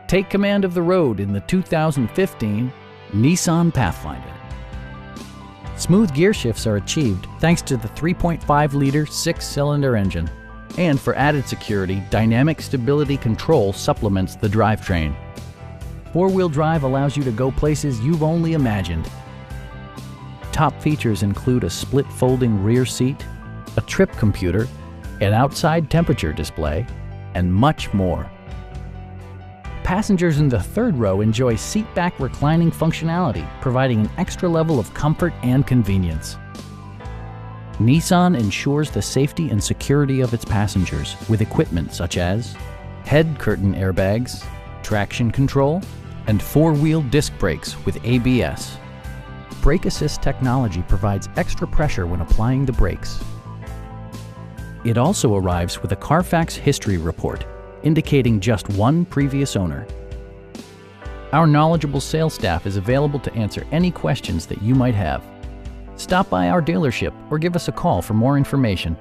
Take command of the road in the 2015 Nissan Pathfinder. Smooth gear shifts are achieved thanks to the 3.5-liter six-cylinder engine. And for added security, dynamic stability control supplements the drivetrain. Four-wheel drive allows you to go places you've only imagined. Top features include a split folding rear seat, a trip computer, an outside temperature display, and much more. Passengers in the third row enjoy seat-back reclining functionality, providing an extra level of comfort and convenience. Nissan ensures the safety and security of its passengers with equipment such as head curtain airbags, traction control, and four-wheel disc brakes with ABS. Brake assist technology provides extra pressure when applying the brakes. It also arrives with a Carfax history report, indicating just one previous owner. Our knowledgeable sales staff is available to answer any questions that you might have. Stop by our dealership or give us a call for more information.